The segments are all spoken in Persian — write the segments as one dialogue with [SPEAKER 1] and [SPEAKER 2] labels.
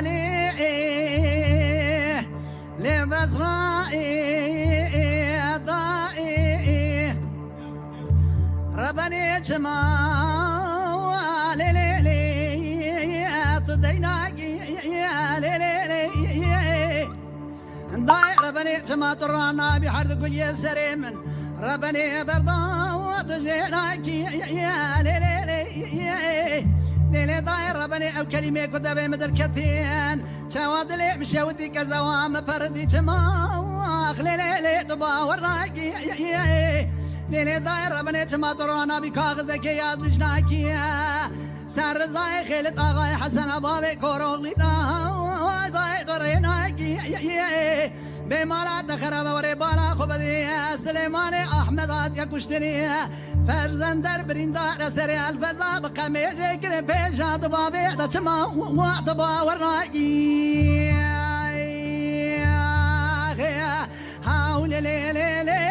[SPEAKER 1] لي لبزرائي ضائي ربني جما لي لي لي تديناكي لي لي لي ضاي ربني جما طرانا بحرد قل يسري ربني برضا وتجيناكي لي لي لي ليلي ضاير ربني او كلمه كذا مدر كثير شواد لي مشاودي كزوام فردي جماخ ليلي طبا وراكي ليلي ضاير ربني جما طرانا بكاغزك يا مجناكي سار زاي خيلت اغاي حسن بابي كوروغلي ضاي قريناكي بمالات خراب وربالا خبدي سليماني احمد يا كشتني فرزندر بريندار سري الفزا بقميجي كري بيجا طبابي دشما وطبا وراقي هاو لي لي لي لي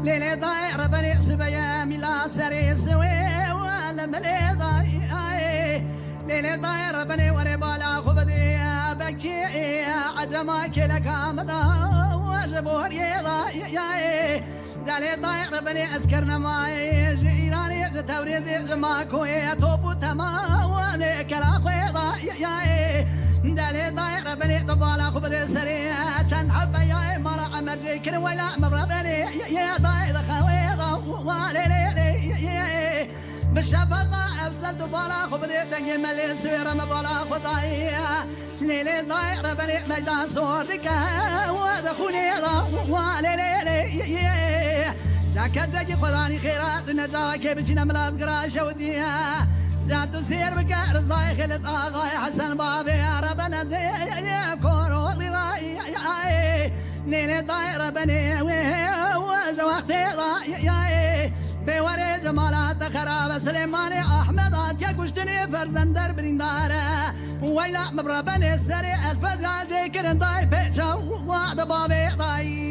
[SPEAKER 1] ليلي ضايع ربني سبيا ملا سري سوي ولا ملي ضايع ليلي ضايع ربني وربالا خبدي بكي عجمك لك مدى وجبور يضايع دالي ضايع ربني اسكرنا ماي جيراني توريد جماكوي توبو تما وليك لا ضايع دالي ضايع ربني قبالا خبدي سري كان حبا يا مرا عمر جيكر ولا مبربني يا ضايع خويضا وليلي بالشفقة أبزلت بالا خبدي دنجي ملي سويرة مبالا خطايا ليلي ضايع ربني ميدان صورتك ودخولي وليلي جاكت زكي خداني خيرات نجاوك بجينا ملاز قراش وديها جاتو سير بقعر الزاي خلت آغاي حسن بابي يا ربنا زي كورو ضراي ليلي ضايع ربني وجه وقتي ضايع بوري جمالات خراب سليماني احمد يا كشتني فرزندر برينداره ويلا مبربني السريع الفزاجي كرن ضاي بيتشا وعد بابي ضاي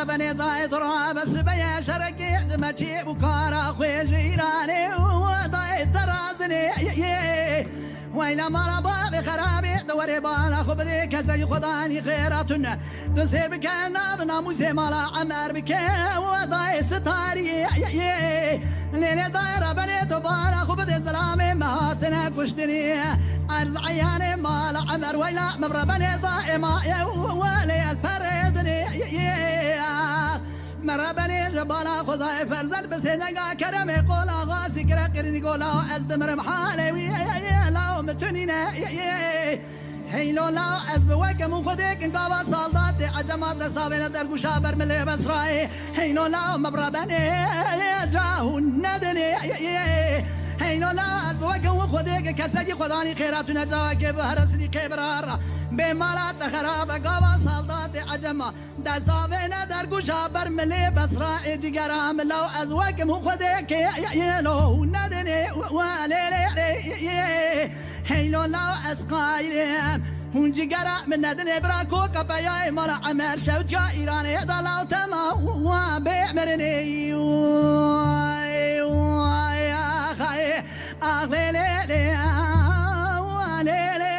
[SPEAKER 1] ربني ضاي ترى بس بيا شرقي ماشي بكارا خوي جيراني وضاي ترازني ويلا مربا بخرابي دوري بالا خبدي كزي خداني خيراتنا تصير بكنا بناموس مالا عمر بك وضاي ستاري ليلي ضاي ربني تبالا خبدي سلامي مهاتنا كشتني عرض عياني مالا عمر ويلا مربني ضاي ما ولي الفردني مربني جبالا خدای فرزند بسیدگا کرم قولا غاسی کرا قرنی قولا از دمرم حالوی لا متنینه هیلو لا از بوکم خودک انقابا سالدات عجمات دستاوین در گوشا برمله بسرائي هیلو لا مبربني جاهون ندني هیلو لا از بوکم خودک کسگی خدانی خیراتو نجاوا که بهرسنی کبرار به مالات خراب قابا سالدات عجما دستاوین در گوشا برمله بسرائي جگرام لا از وکم خودک یلو ندني هیلو لا از قایلم هون جگرا من ندن براکو کپیای مرا عمر شود جا ایرانی دلاو تما و بیعمرنی آخ لیلی لیلی